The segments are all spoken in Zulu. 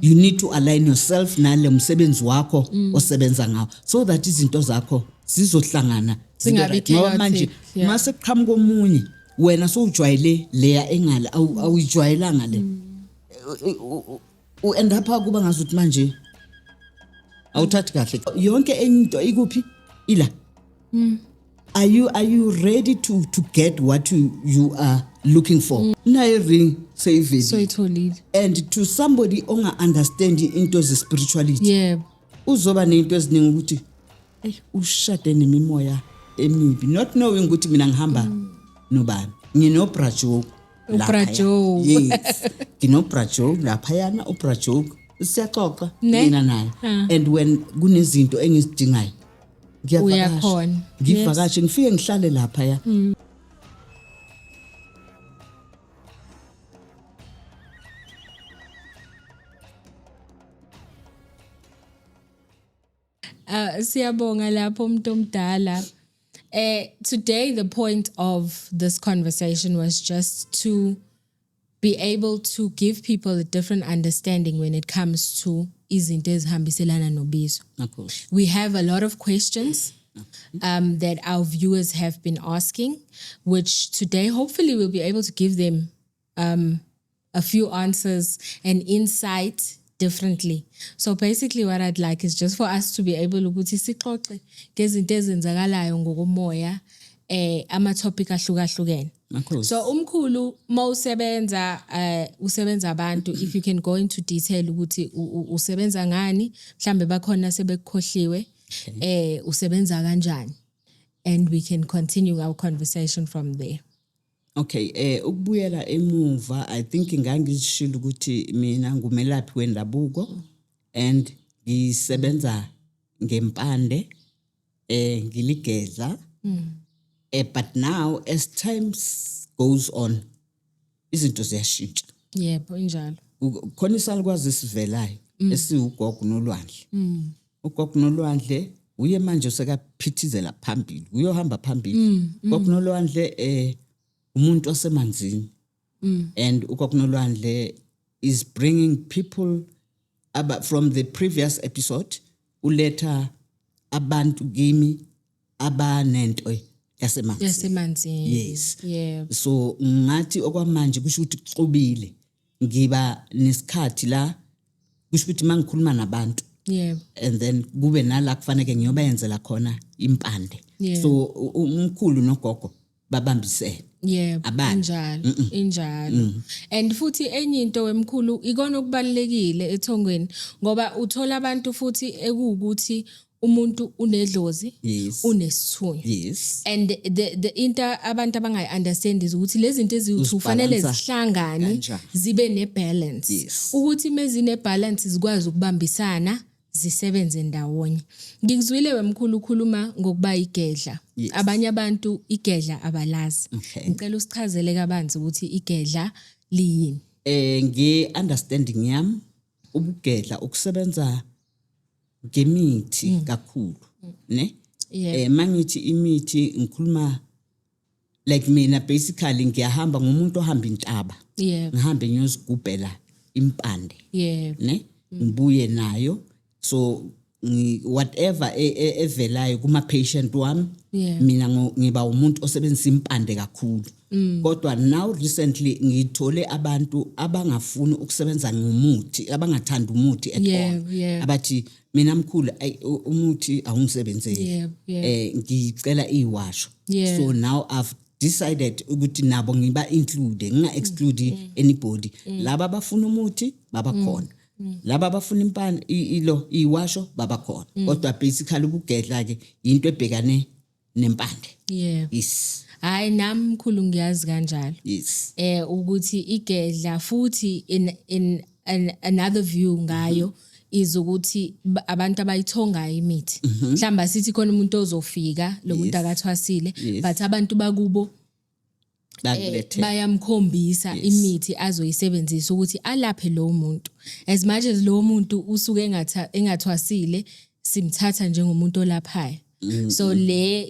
You need to align yourself nale msebenzi wakho osebenza ngawo so that izinto zakho zizohlangana Zingabi ngoba manje chaotic, yeah. mase qhamuka omunye wena sowujwayele leya engala awuyijwayelanga le end up kuba ngazuthi manje awuthathi kahle yonke enye into ikuphi ila Are you ready to get what you are looking for? Naye ring saving. So itholile. And to somebody onga understand into ze spirituality. Yeah. Uzoba nento eziningi ukuthi ushade nemimoya emibi not knowing ukuthi mina ngihamba nobani. Ngino Brajo. Brajo. Yes. Ngino Brajo lapha yana uBrajo siyaxoxa mina naye. And when kunezinto engizidingayo uyakhona ngivakashe ngifike ngihlale lapha ya siyabonga lapho umuntu omdala today the point of this conversation was just to be able to give people a different understanding when it comes to izinto ezihambiselana nobizo. We have a lot of questions that our viewers have been asking, which today hopefully we'll be able to give them a few answers and insight differently. So basically what I'd like is just for us to be able ukuthi sixoxe ngezinto ezenzakalayo ngokomoya ama-topic ahlukahlukene. So umkhulu usebenza abantu if you can go into detail ukuthi usebenza ngani mhlambe bakhona sebekhohliwe usebenza kanjani and we can continue our conversation from there. Okay, ukubuyela emuva I think ngangishilo ukuthi mina ngumelaphi wendabuko and ngisebenza ngempande ngiligedla but now as time goes on izinto ziyashintsha. Yebo injalo. Khona isalikwazi sivelayo esiugogo nolwandle. Ugogo nolwandle uye manje sekaphithizela phambili uyohamba phambili. Ugogo nolwandle umuntu osemanzini and ugogo nolwandle is bringing people from the previous episode uletha abantu kimi abanento yasemanzini. Yes. Yeah. So ngathi okwamanje kusho ukuthi kuxubile ngiba nesikhathi la kusho ukuthi mangikhuluma nabantu. Yeah. And then kube nala kufanele ngiyobenzela khona impande. Yeah. So umkhulu nogogo babambisene. Yeah, injalo. And futhi enye into wemkhulu ikona okubalekile ethongweni ngoba uthola abantu futhi ekuukuthi umuntu unedlozi unesithunywa. Yes. And the into abantu abangayi-understand is ukuthi lezi zinto ezifanele zihlangane zibe nebalance. Yes. Ukuthi mezine balance zikwazi ukubambisana zisebenze ndawonye. Ngikuzwile wemkhulu ukhuluma ngokuba igedla. Yes. Abanye abantu igedla abalazi. Okay. Ngicela usichazele kabanzi ukuthi igedla liyini. Nge-understanding yami ubugedla ukusebenza ngemithi kakhulu ne mangithi imithi ngikhuluma like mina basically ngiyahamba ngomuntu ohamba intaba ngihambe ngiyozigubhela impande ne ngibuye nayo so whatever evelayo kuma patient wami mina ngiba umuntu osebenzisa impande kakhulu kodwa now recently ngithole abantu abangafuni ukusebenza ngomuthi abangathanda umuthi at all abathi mina mkhulu umuthi awungisebenzeli ngicela iwasho so now I've decided ukuthi nabo ngiba include nginga exclude anybody laba abafuna umuthi baba khona laba abafuna impande iwasho baba khona kodwa basically ubugedla ke into ebhekane nempande. Yes. Hayi nami mkhulu ngiyazi kanjalo. Yes. Ukuthi igedla futhi in another view ngayo is ukuthi abantu abayithonga imithi mhlamba sithi khona umuntu ozofika lo muntu akathwasile but abantu bakubo bayamkhombisa imithi azoyisebenzisa ukuthi alaphe lo muntu as much as lo muntu usuke engathwasile simthatha njengomuntu olaphayo So le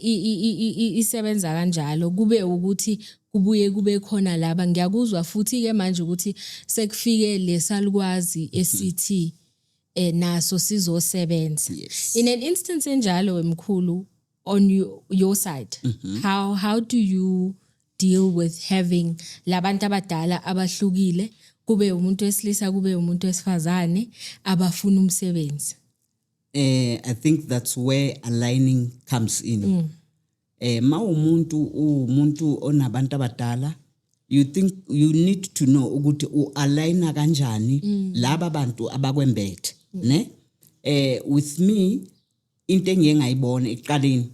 isebenza kanjalo kube ukuthi kubuye kube khona laba ngiyakuzwa futhi ke manje ukuthi sekufike lesalukwazi esithi naso sizosebenza. In an instance enjalo wemkhulu on your side, how do you deal with having labantu abadala abahlukile kube umuntu wesilisa kube umuntu wesifazane abafuna umsebenzi? I think that's where aligning comes in. Ma umuntu onabantu abadala, you need to know ukuthi u-aligna kanjani laba bantu abakwembethe, ne? With me, into engiyengayibona eqaleni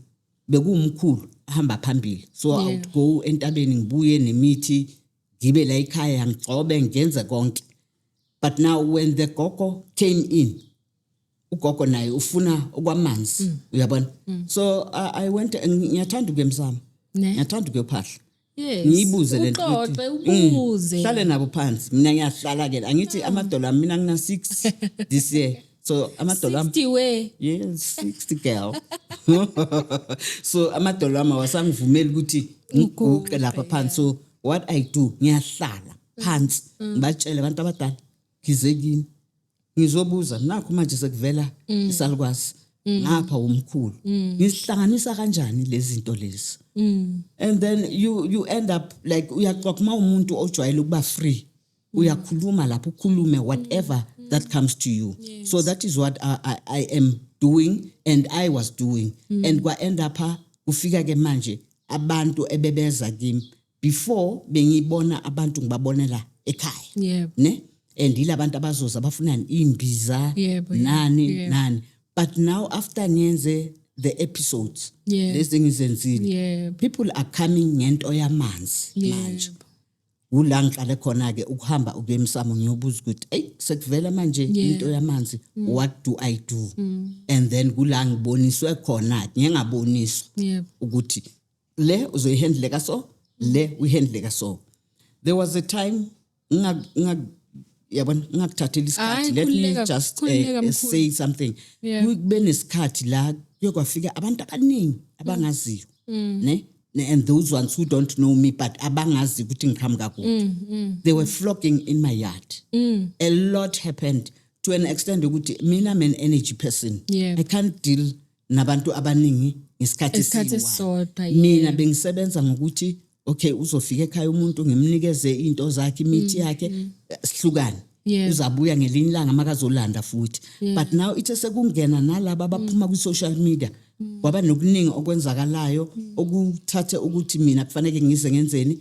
bekumkhulu ahamba phambili. So I would go entabeni ngibuye nemithi ngibe la ekhaya ngigcobe ngenze konke. But now when the gogo came in, ugogo naye ufuna okwamanzi, uyabona? So I went ngiyathanda ukuyemsama. Ngiyathanda ukuyophahla. Yes. Ngiyibuze lento ubuze. Hlale nabo phansi. Mina ngiyahlala ke. Angithi amadola mina ngina 6 this year. So amadola 60 way. Yes, 60 girl. So amadola ama wasangivumela ukuthi ngiguqe lapha phansi. So what I do ngiyahlala phansi ngibatshele abantu abadala ngizekini. Ngizobuza nakho manje sekuvela isalukwazi ngapha umkhulu. Ngisihlanganisa kanjani lezi zinto lezi? And then you end up like uyaxoxa umuntu ojwayele ukuba free. Uyakhuluma lapho ukhulume whatever that comes to you. Yes. So that is what I am doing and I was doing. And kwa end up kufika ke manje abantu ebebeza kimi before bengibona abantu ngibabonela ekhaya. Ne? And ilabantu abazoza bafuna imbiza nani. But now after ngenze the episodes, lezi ngizenzile, people are coming ngento yamanzi manje. Ula ngiqale khona ke ukuhamba ukuyemsamo ngiyobuza ukuthi hey sekuvela manje into yamanzi, what do I do? And then kula ngiboniswe khona ngingaboniswa ukuthi le uzoyihandle kaso, le uyihandle kaso. There was a time ngakuthathela isikhathi, let me just say something. Kube nesikhathi la yokwafika abantu abaningi abangaziyo, ne? And those ones who don't know me but abangazi ukuthi ngiqhamuka kuphi, they were flocking in my yard. A lot happened to an extent ukuthi mina I'm an energy person. I can't deal nabantu abaningi ngesikhathi esisodwa. Mina bengisebenza ngokuthi okay uzofika ekhaya umuntu ngimnikeze into zakhe imithi yakhe sihlukane. Uzabuya ngelinye ilanga makazolanda futhi. But now ithe sekungena nalabo abaphuma ku social media kwaba nokuningi okwenzakalayo okuthathe ukuthi mina kufanele ngize ngenzeni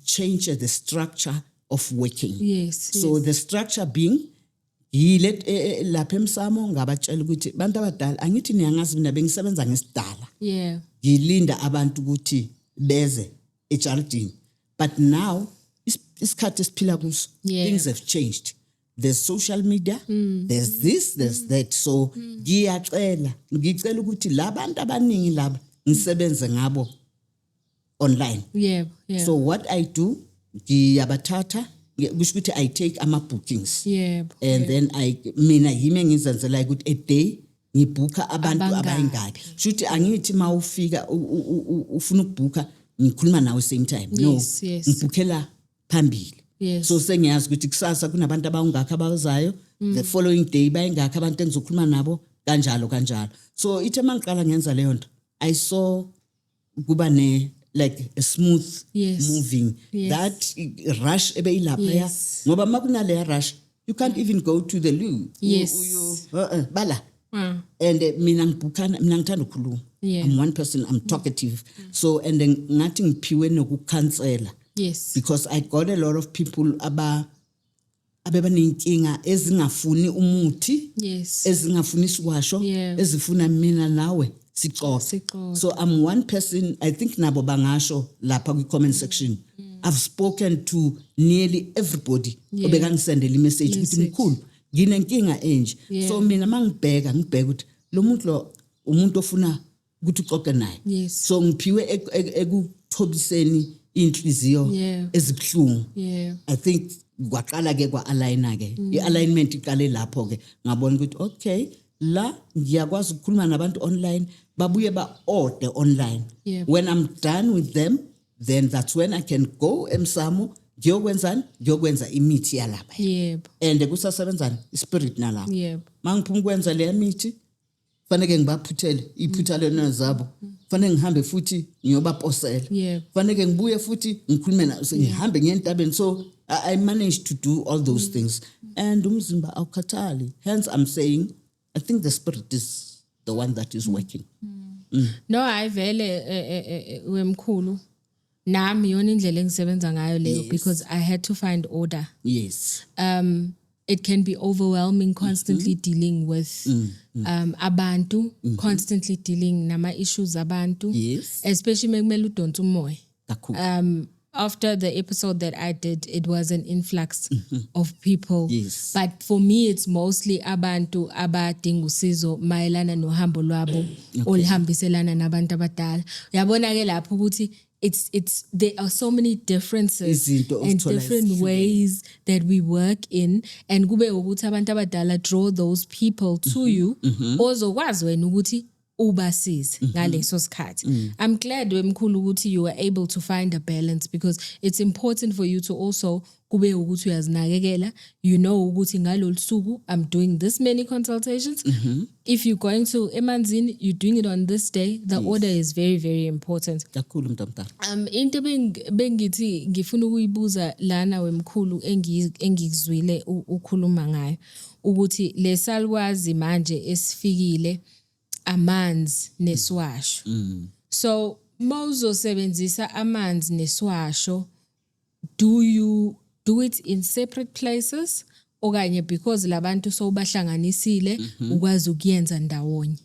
change the structure of working. So the structure being yile lapha emsamo ngabatshela ukuthi abantu abadala angithi niyangazi mina bengisebenza ngesidala. Ngilinda abantu ukuthi beze eJardini. But now isikhathi esiphila kuso things have changed. There's social media, there's this, there's that. So ngicela ukuthi labantu abaningi laba ngisebenze ngabo online. So what I do ngiyabathatha kusho ukuthi I take ama bookings. And then mina yimi ngizenzela ukuthi a day ngibhuka abantu abayingaki. Shuthi angithi mawufika ufuna ukubhuka ngikhuluma nawe same time. No, ngibhukela phambili. So sengiyazi ukuthi kusasa kunabantu abangaka abazayo, the following day bayingaka abantu engizokhuluma nabo kanjalo. So ithe mangiqala ngenza leyo nto I saw kuba ne like a smooth moving. That rush ebeyilapha ngoba makunale rush you can't even go to the loo. Bala. And mina ngithanda ukukhuluma. I'm one person, I'm talkative. So and then ngathi ngiphiwe nokukhansela. Because I got a lot of people abebanenkinga ezingafuni umuthi, ezingafuni isiwasho, ezifuna mina nawe sixoxe. So I'm one person, I think nabo bangasho lapha ku comment section. I've spoken to nearly everybody obekangisendela imessage ukuthi mkhulu nginenkinga enje. So mina mangibheka ukuthi lo muntu lo umuntu ofuna ukuthi uxoxe naye. So ngiphiwe ekuthobiseni inhliziyo ezibhlungu. I think kwaqala ke kwa aligner ke. I alignment iqale lapho ke ngabona ukuthi okay la ngiyakwazi ukukhuluma nabantu online babuye ba-order online. Yep. When I'm done with them, then that's when I can go emsamo ngiyokwenza imithi yalapha. Yep. And kusasebenzani ispirit nalapha. Yep. Mangiphuma ukwenza le mithi fanele ngibaphuthele iphuthalelo zabo. Fanele ngihambe futhi ngiyobaposela. Yep. Fanele ngibuye futhi ngikhulume nabo ngihambe ngiyentabeni. So I managed to do all those things. And umzimba awukhathali. Hence I'm saying I think the spirit is the one that is working. No, ayivele wemkhulu. Nami yona indlela engisebenza ngayo leyo because I had to find order. Yes. It can be overwhelming constantly dealing with abantu, constantly dealing nama issues abantu. Yes. Especially mekumele udonsa umoya. Kakhulu. After the episode that I did, it was an influx of people. Yes. But for me, it's mostly abantu abadinga usizo mayelana nohambo lwabo oluhambiselana nabantu abadala. Yabona ke lapho ukuthi it's there are so many differences and different ways that we work in, and kube ukuthi abantu abadala draw those people to you ozokwazi wena ukuthi ubasize ngaleso sikhathi. I'm glad wemkhulu ukuthi you were able to find a balance, because it's important for you to also kube ukuthi uyazinakekela, you know ukuthi ngalolu suku I'm doing this many consultations. If you're going to Emanzini, you're doing it on this day. The order is very, very important. Kakhulu mntamtana. Into bengithi ngifuna ukuyibuza lana wemkhulu engikuzwile ukhuluma ngayo ukuthi lesalwazi manje esifikile amanzi neswasho. So mawuzosebenzisa amanzi neswasho, do you do it in separate places okanye because labantu so bahlanganisile ukwazi ukuyenza ndawonye?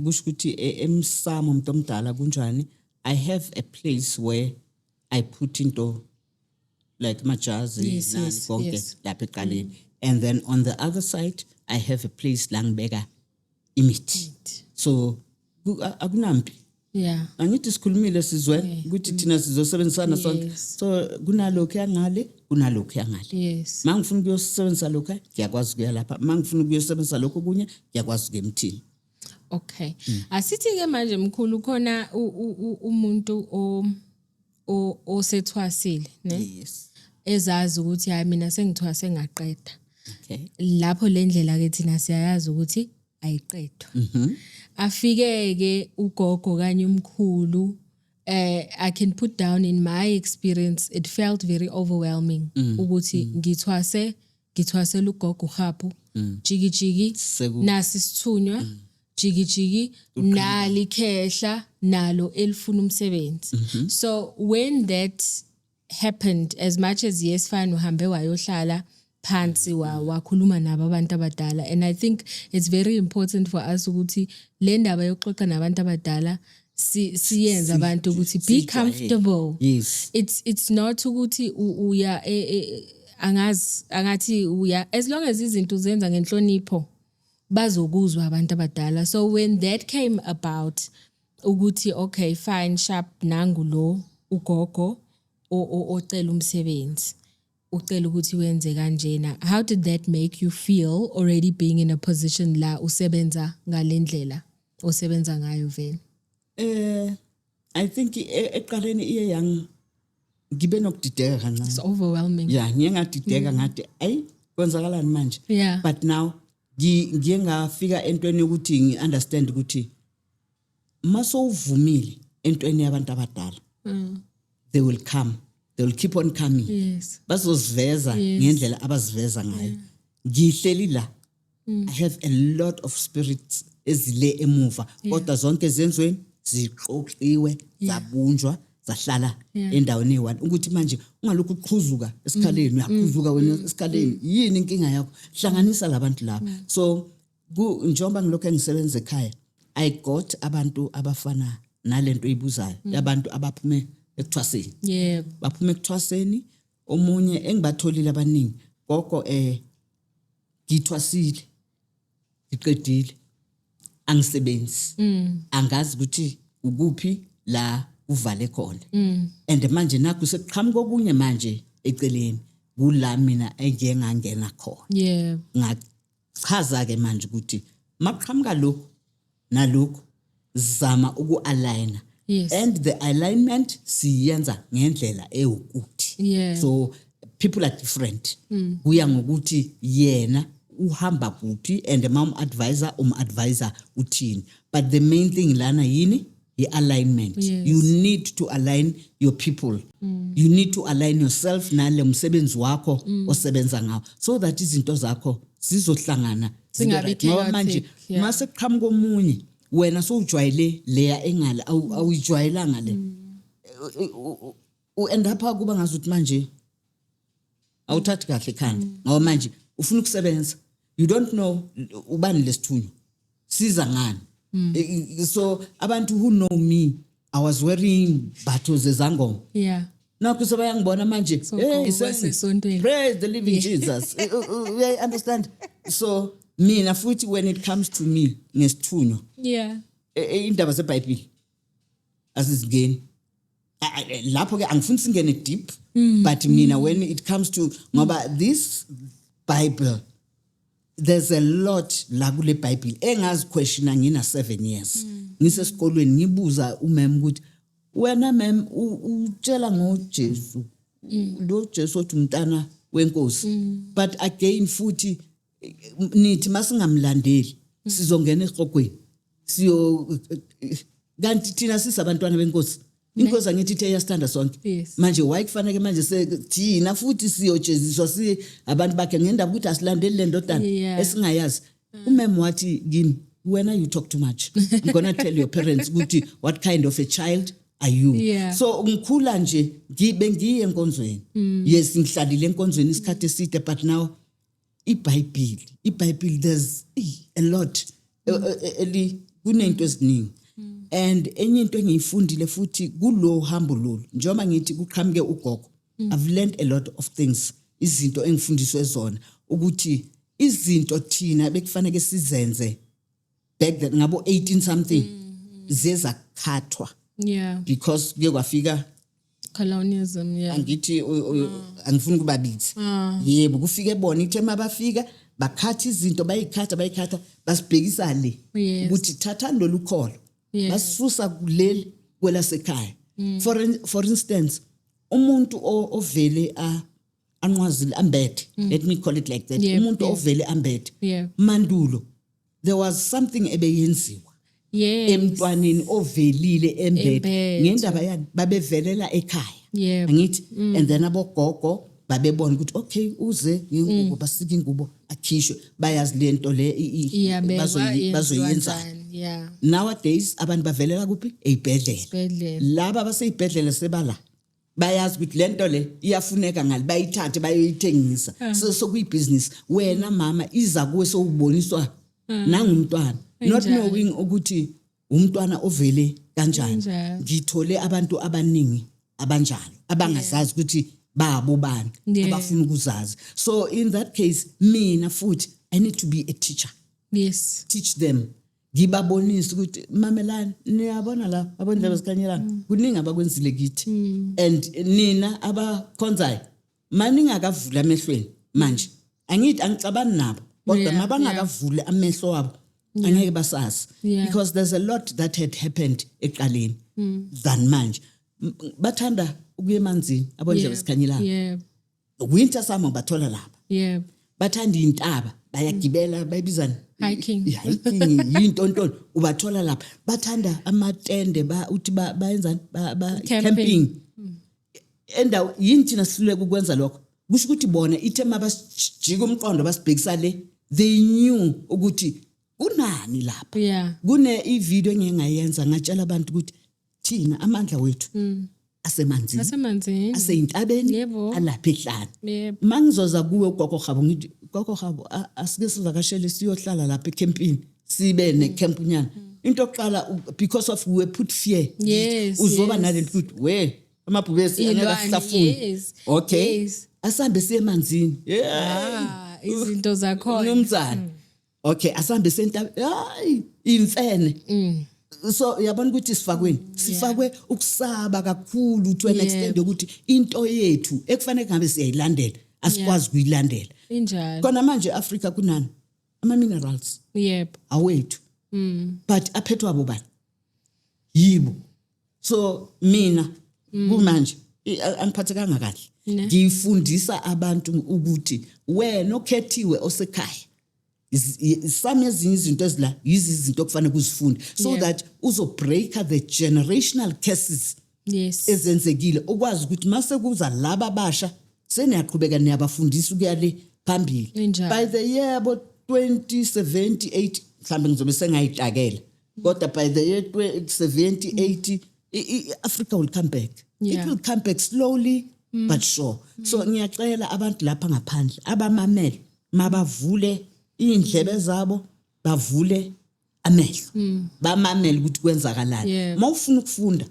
Kusho ukuthi emsamo umuntu omdala kunjani, I have a place where I put into like majazi nani konke lapha eqaleni, and then on the other side I have a place la ngibeka imithi. So akunampi. Yeah. Angithi sikhulumile sizwe ukuthi thina sizosebenzisana sonke. So kunalokho yangale, kunalokho yangale. Yes. Mangifuna ukuyosebenzisa lokho ngiyakwazi ukuya lapha. Mangifuna ukuyosebenzisa lokho kunye ngiyakwazi ukuya emthini. Okay. Asithi ke manje mkhulu khona umuntu osethwasile, ne? Yes. Ezazi ukuthi hayi mina sengithwase ngaqeda. Okay. Lapho le ndlela ke thina siyayazi ukuthi ayiqedwa. Afike ke ugogo kanye umkhulu, I can put down in my experience it felt very overwhelming ukuthi ngithwasela ugogo uhapu jiki nasi sithunywa jiki nalikhehla nalo elifuna umsebenzi. So when that happened, as much as yes fine uhambe wayohlala phansi wakhuluma nabo abantu abadala, and I think it's very important for us ukuthi le ndaba yokuxoxa nabantu abadala siyenza abantu ukuthi be comfortable. Yes. It's not ukuthi uya angathi uya, as long as izinto zenza ngenhlonipho bazokuzwa abantu abadala. So when that came about ukuthi okay fine sharp nangu lo ugogo ocela umsebenzi, ucela ukuthi wenze kanjena, how did that make you feel already being in a position la usebenza ngalendlela osebenza ngayo vele? I think eqaleni iye yang ngibe nokudideka kancane. It's overwhelming. Yeah, ngiyengadideka ngathi ay kwenzakalani manje. Yeah. But now ngiye ngafika entweni ukuthi ngi-understand ukuthi maso uvumile entweni yabantu abadala, they will come, they will keep on coming. Yes. Bazoziveza ngendlela abaziveza ngayo. Ngihleli la, I have a lot of spirits ezile emuva kodwa zonke zenzweni ziqoqiwe zabunjwa zahlala endaweni eyi-one ukuthi manje ungalokhu uqhuzuka esikhaleni, uyaqhuzuka wena esikhaleni, yini inkinga yakho? Hlanganisa labantu laba. So njengoba ngilokho engisebenza ekhaya, I got abantu abafana nalento eyibuzayo, abantu abaphume ekuthwaseni. Yeah. Baphume ekuthwaseni, omunye engibatholile abaningi, gogo ngithwasile, ngiqedile, angisebenzi, angazi ukuthi ukuphi la uvale khona. And manje nakho sekuqhamuka okunye manje eceleni kula mina engiyengangena khona. Yeah. Ngachaza ke manje ukuthi maqhamuka lokho nalokho zama uku-aligna. Yes. And the alignment siyenza ngendlela ewukuthi. Yeah. So people are different. Kuya ngokuthi yena uhamba kuphi and advisor uthini. But the main thing lana yini i-alignment. Yes. You need to align your people. You need to align yourself nale msebenzi wakho osebenza ngawo so that izinto zakho zizohlangana. Zingabi chaotic, manje yeah. mase qhamuka omunye wena sowujwayele leya engale awuyijwayelanga le end up kuba ngazuthi manje awuthathi kahle ekhanda ngoba manje ufuna ukusebenza, you don't know ubani lesithunywa siza ngani. So abantu who know me, I was wearing battles ezangoma. Yeah. Now kuze bayangibona manje, So hey esontweni. praise the living Jesus. You understand? So mina futhi when it comes to me ngesithunywa Yeah. indaba zeBhayibheli asizingeni lapho ke angifuni singene deep, but mina when it comes to ngoba this Bible there's a lot la kule Bible engazi questiona ngina 7 years ngisesikolweni ngibuza umem ukuthi wena mem utshela ngoJesu lo Jesu othi umntana wenkosi, but again futhi nithi masingamlandeli sizongena esiqogweni siyo kanti thina sisabantwana benkosi. Inkosi angithi ithe yasithanda sonke. Yes. Manje why kufanele manje thina futhi siyojeziswa si abantu bakhe ngendaba ukuthi asilandeli le ndodana esingayazi. Umem wathi kimi, when you talk too much I'm going to tell your parents ukuthi what kind of a child are you. Yeah. So ngikhula nje ngiye enkonzweni. Yes, ngihlalile enkonzweni isikhathi eside, but now iBhayibheli there's a lot kunento eziningi. And enye into engiyifundile futhi kulo hambo lolu njengoba ngithi kuqhamuke ugogo, I've learned a lot of things. Izinto engifundiswe zona ukuthi izinto thina bekufanele sizenze back then ngabo 18 something zezakhathwa. Yeah. Because kuye kwafika Colonialism, yeah. angithi angifuni kubabithi. Yebo kufike bona ithe mabafika bakhatha izinto bayikhatha basibhekisa le Yes. ukuthi thatha lolu kholo basusa kuleli kwelasekhaya. For instance umuntu ovele anqwazile ambethe, let me call it like that. Umuntu ovele ambethe mandulo there was something ebeyenziwa emntwaneni ovelile embethe ngendaba yani babevelela ekhaya angithi and then abogogo babebona ukuthi okay uze ngengubo basika ingubo akhishwe bayazi lento le bazoyenza. Nowadays abantu bavelela kuphi ezibhedlela, laba abaseyibhedlela sebala bayazi ukuthi lento le iyafuneka ngali bayithathe bayoyithengisa. So kuyibusiness wena mama iza kuwe sowuboniswa nangumntwana not knowing ukuthi umntwana ovele kanjani. Ngithole abantu abaningi abanjalo abangazazi ukuthi babo bani abafuna ukuzazi. So in that case mina futhi I need to be a teacher. Yes. Teach them. Ngibabonisa ukuthi mamelani niyabona la abondlela zikhanyela kuningi abakwenzile kithi and nina abakhonzayo maningakavula emehlweni manje angithi angicabani nabo kodwa mabangakavula amehlo wabo angeke basazi because there's a lot that had happened eqaleni than manje. Bathanda ukuye emanzini abondlela zikhanyela winter summer bathola lapha bathanda intaba bayagibela bayibizana hiking yinto ubathola lapha. Bathanda amatende uthi bayenzani camping endawo yini thina sihluleka ukwenza lokho. Kusho ukuthi bona ithe mabasijika umqondo basibhekisa le they knew ukuthi kunani lapha. Kune ivideo engingayenza ngatshela abantu ukuthi thina amandla wethu asemanzini aseyintabeni alapha ehlane. Mangizoza kuwe ugogo Khabo ngithi gogo Khabo asike sivakashele siyohlala lapha ecampini sibe necampunyana. Into oqala because of we put fear. Uzoba nalento ukuthi we amabhubesi angakahlafuni. Okay asambe siye emanzini. Izinto zakhona nomzana. Okay asambe sentaba hayi imfene. So yabona ukuthi sifakwe ukusaba kakhulu to an extent ukuthi into yethu ekufanele ngabe siyayilandela asikwazi kuyilandela. Injalo. Kona manje Africa kunani ama-minerals Yep. awethu but aphethwa abobani yibo. So mina kumanje angiphathekanga kahle, ngifundisa abantu ukuthi wena okhethiwe osekhaya some ezinye izinto ezila yizi izinto okufanele kuzifunde so that uzobreaka the generational curses Yes. ezenzekile, ukwazi ukuthi mase kuza laba abasha seniyaqhubeka niyabafundisa ukuya le phambili. Injalo. By the year about 2078 mhlambe ngizobe sengayitakela, kodwa by the year 2070-80 Africa will come back. Yeah. It will come back slowly but sure. So ngiyacela abantu lapha ngaphandle abamamele mabavule indlebe zabo, bavule amehlo, bamamele ukuthi kwenzakalani. Yeah. Mawufuna ukufunda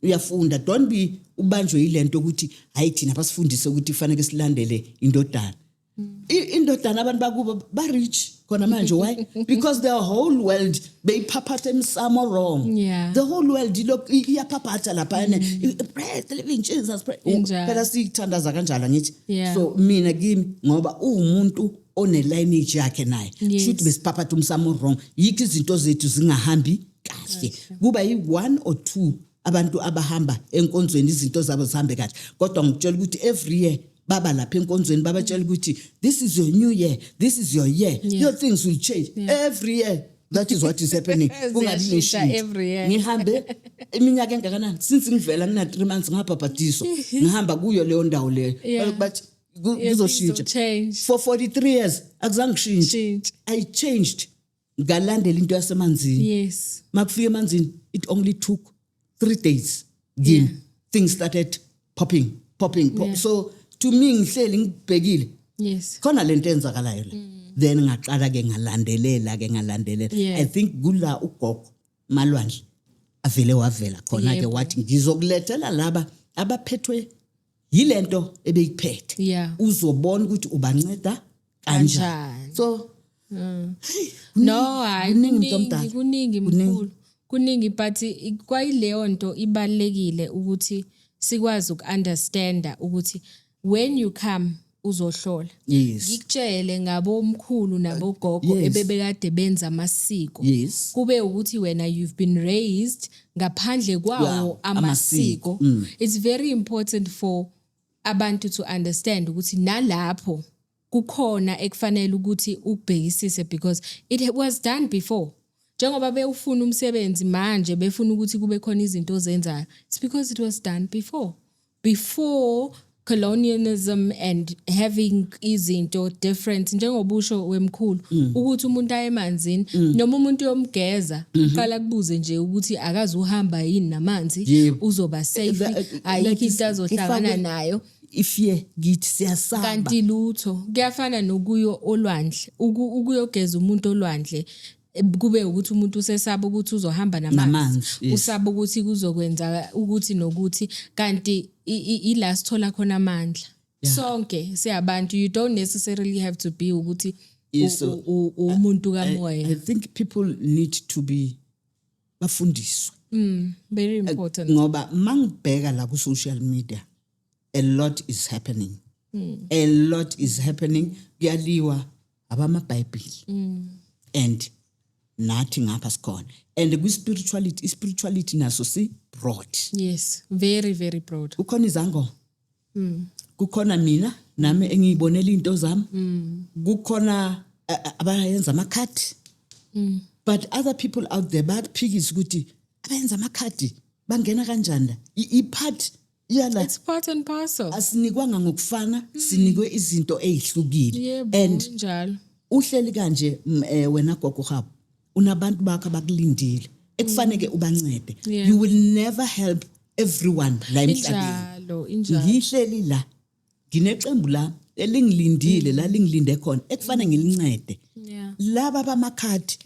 uyafunda, don't be ubanjwe yilento ukuthi hayi thina basifundise ukuthi kufanele silandele indodana. Indodana abantu bakuba ba rich khona manje. Why? Because the whole world beyiphaphatha emsamo wrong. Yeah. The whole world iyaphaphata lapha bread living Jesus bread. Phela sithandaza kanjalo ngithi. Yeah. So mina kimi ngoba umuntu one lineage yakhe naye should besiphaphatha umsamo wrong, yikho izinto zethu zingahambi kahle. Kuba yi1 or 2 abantu abahamba enkonzweni izinto zabo zihambe kahle, kodwa ngikutshela ukuthi every year baba lapha enkonzweni babatshela ukuthi this is your new year, this is your year, your things will change every year. That is what is happening. Every year. Ngihambe iminyaka engakanani since ngivela ngina 3 months ngapaphathiso ngihamba kuyo leyo ndawo leyo but kuzoshintsha for 43 years akuzange kushintshe. I changed ngalandela into yasemanzini. Yes. Makufika emanzini it only took 3 days things started popping. So to me ngihleli ngibhekile Yes. khona lento enzakalayo la, then ngaqala ke ngalandelela. I think kula ugogo Malwandle wavela khona ke wathi ngizokulethela laba abaphethwe yilento ebeyiphethe. Yeah. Uzobona ukuthi ubanceda kanjani. So No, hayi kuningi mkhulu. Kuningi but kwayileyo nto ibalekile ukuthi sikwazi ukunderstanda ukuthi when you come uzohlola. Yes. Ngikutshele ngabomkhulu nabogogo ebebekade benza amasiko. Yes. Kube ukuthi wena you've been raised ngaphandle kwawo amasiko. It's very important for abantu to understand ukuthi nalapho kukhona ekufanele ukuthi ukubhekisise because it was done before. Njengoba bewufuna umsebenzi manje befuna ukuthi kube khona izinto ozenzayo. It's because it was done before colonialism and having izinto different njengobusho wemkhulu ukuthi umuntu aye emanzini noma umuntu yomgeza uqala kubuze nje ukuthi akazi uhamba yini namanzi uzoba safe ayikho into azohlangana nayo ifye ngithi siyasaba kanti lutho kuyafana nokuyo olwandle ukuyogeza umuntu olwandle kube ukuthi umuntu usesaba ukuthi uzohamba namanzi usaba ukuthi kuzokwenza ukuthi nokuthi kanti ila sithola khona amandla sonke siyabantu. You don't necessarily have to be ukuthi umuntu kamoya. I think people need to be bafundiswa. Very important. Ngoba mangibheka la ku social media a lot is happening. A lot is happening. Kuyaliwa abamaBhayibheli and nathi ngapha sikhona and spirituality naso si broad. Yes, very very broad. Kukhona izango kukhona mina nami engiyibonela into zami kukhona abayenza amakhadi but other people out there baphikisa ukuthi abayenza amakhadi bangena kanjani ipart yala. It's part and parcel. Asinikwanga ngokufana sinikwe izinto ezihlukile and njalo uhleli kanje wena gogo habo unabantu bakho abakulindile ekufanele ubancede. You will never help everyone la emhlabeni. Ngihleli la ngineqembu la elingilindile la lingilinde khona ekufanele ngilincede. Laba bamakhadi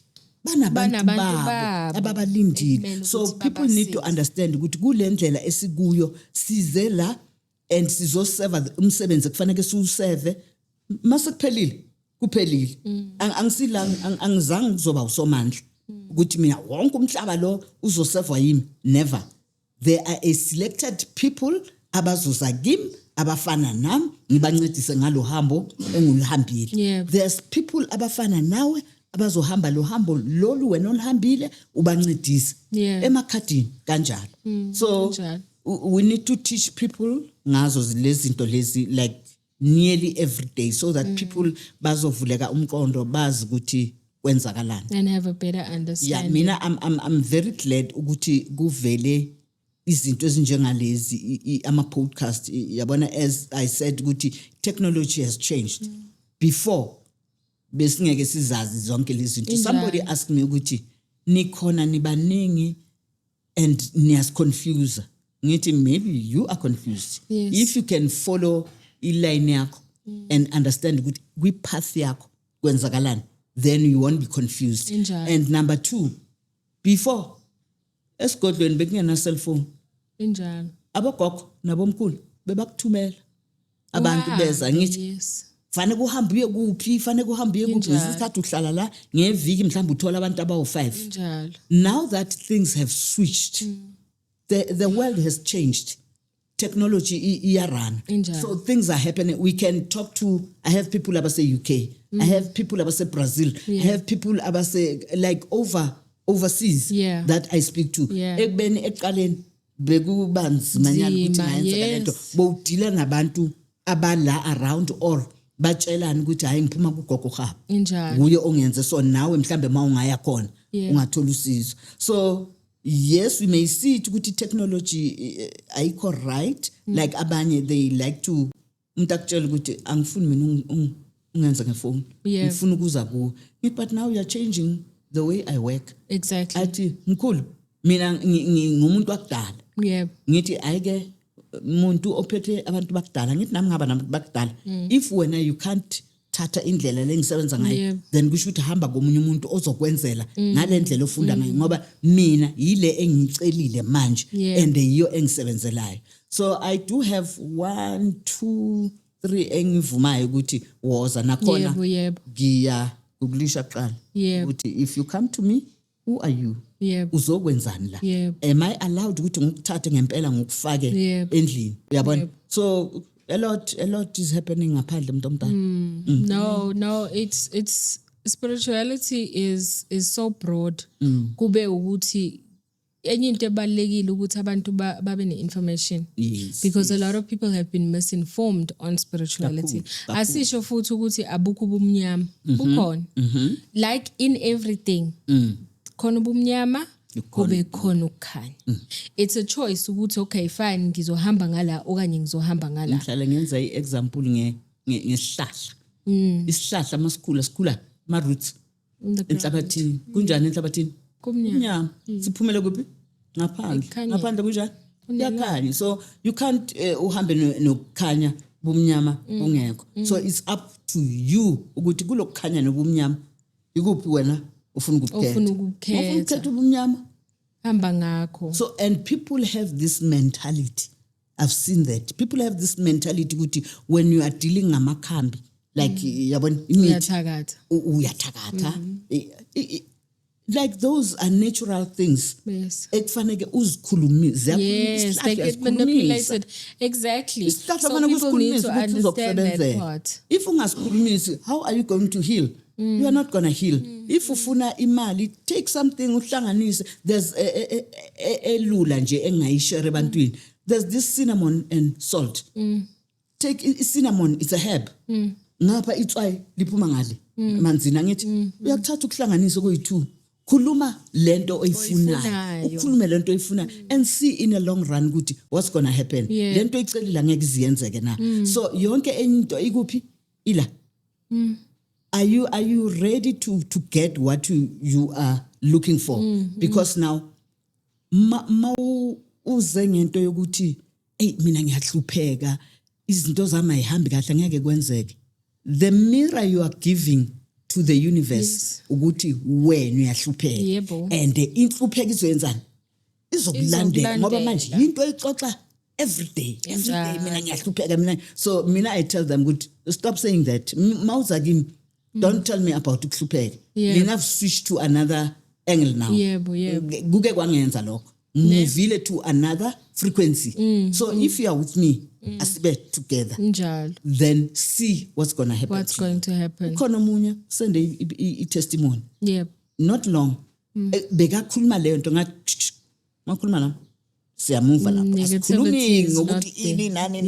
banabantu babo ababalindile. So people need to understand ukuthi kulendlela esikuyo size la and sizoserve umsebenzi ekufanele siwuserve masekuphelile kuphelile. Angizange kuzoba usomandla ukuthi mina wonke umhlaba lo uzoserve yimi. Never. There are a selected people abazoza kimi abafana nami ngibancedise ngalo hambo engulihambile. Yep. There's people abafana nawe abazohamba lo hambo lolu wena olihambile ubancedise Yeah. emakhadini kanjalo. So kanjalo. we need to teach people ngazo lezi zinto lezi like nearly every day so that people bazovuleka umqondo bazi ukuthi kwenzakalani. And have a better Yeah, understanding. mina I'm very glad ukuthi kuvele izinto ezinjengalezi ama podcast yabona, as I said ukuthi technology has changed. Before besingeke sizazi zonke lezi zinto. Injalo. Somebody asked me ukuthi nikhona nibaningi and niyas confuse. Ngithi maybe you are confused. Yes. If you can follow iline yakho and understand ukuthi kwi path yakho kwenzakalani, then you won't be confused. Injalo. And number 2, before esigodlweni bekungena cell phone, Injalo. abogogo nabomkhulu bebakuthumela abantu beza ngithi Yes. fanele kuhambe uye kuphi, fanele kuhambe uye kuphi, Injalo. isikhathi uhlala la ngeviki mhlawumbe uthola abantu abawu5. Injalo. Now that things have switched, the world has changed. Technology iyarun. Injalo. So things are happening. We can talk to, I have people abase UK, I have people abase Brazil, I have people abase like overseas Yeah. that I speak to. Yeah. Ekubeni eqaleni bekubanzi manyana ukuthi Nzima, ngayenza lento, yes. bowudila nabantu abala around or batshelana ukuthi hayi ngiphuma kugogo khapha. Injalo. Nguye ongenze so nawe mhlambe mawungaya khona Yeah. ungathola usizo. So yes, we may see it ukuthi technology ayikho right, like abanye they like to umuntu akutshela ukuthi angifuni mina ungenza ngefoni, Yeah. ngifuna ukuza kuwe. But now you are changing the way I work. Exactly. Athi mkhulu mina ngumuntu wakudala, Yeah. ngithi ayike umuntu ophethe abantu bakudala, ngithi nami ngaba nabantu bakudala. If wena you can't thatha indlela lengisebenza ngayo, Yeah. then kusho ukuthi hamba komunye umuntu ozokwenzela ngale ndlela ofunda ngayo, ngoba mina yile engicelile manje Yeah. and yiyo engisebenzelayo. So I do have 1, 2, 3 engivumayo ukuthi woza nakhona Yebo. ngiya ukulisha qala Yebo. ukuthi if you come to me, who are you? Yebo. Uzokwenzani la? Yebo. Am I allowed ukuthi ngikuthathe ngempela ngikufake Yebo. endlini? Uyabona? Yebo. So a lot is happening ngaphandle umuntu omdala. No, it's spirituality is so broad. Kube ukuthi enye into ebalekile ukuthi abantu babe ne-information. Yes. Because a lot of people have been misinformed on spirituality. Kakhulu. Asisho futhi ukuthi abukho ubumnyama. Bukhona. Like in everything. Khona ubumnyama, kube khona ukukhanya. It's a choice ukuthi okay fine ngizohamba ngala okanye ngizohamba ngala. Ngihlala ngenza i-example ngesihlahla. Isihlahla masikhula ma roots enhlabathini. Kunjani enhlabathini? Kumnyama. Siphumele kuphi? Ngaphandle. Ekhanyeni. Ngaphandle kunjani? Kuyakhanya. So you can't uhambe nokukhanya bumnyama ungekho. So it's up to you ukuthi kulokukhanya nobumnyama ikuphi wena ufuna ukukhetha. Ufuna ukukhetha. Ufuna ukukhetha ubumnyama. Hamba ngakho. So and people have this mentality. I've seen that. People have this mentality ukuthi when you are dealing ngamakhambi like yabona imithi Uyathakatha. uyathakatha. Like those are natural things. Yes. Ekufanele uzikhulumise. Yes, they get manipulated. Exactly. Isihlahla So kufanele people need to usikhulumise ukuthi understand that uzokusebenzela. part. If ungasikhulumisi, how are you going to heal? You are not going to heal. If ufuna imali, take something uhlanganise. There's elula nje engayishare ebantwini. There's this cinnamon and salt. Take cinnamon, it's a herb. Ngapha itswayi liphuma ngale. Manzini angithi uyakuthatha ukuhlanganisa koyi2. Khuluma lento oyifunayo. Oyifunayo. Ukhulume lento oyifunayo and see in a long run ukuthi what's going to happen. Yeah. Lento icelile ngeke iziyenzeke na. So yonke enye into ikuphi ila. Are you ready to get what you are looking for? Because now uze ngento yokuthi mina ngiyahlupheka izinto zami ayihambi kahle ngeke kwenzeke. The mirror you are giving to the universe ukuthi wena uyahlupheka. Yebo. And inhlupheko izoyenzani? Izokulandela ngoba manje into oyixoxa every day mina ngiyahlupheka mina. So mina I tell them good, stop saying that. Mawuza kimi don't tell me about ukuhlupheka. Yeah. Mina I've switched to another angle now. Yebo. Kuke kwangenza lokho movile to another frequency. So if you are with me, asibe together, Njalo. then see what's going to happen. What's going to happen? Khona omunye send a testimony. Yep. Not long. Bekakhuluma leyo nto ngathi makhuluma nami siyamuva lapha. Negativity is not Ngokuthi ini nani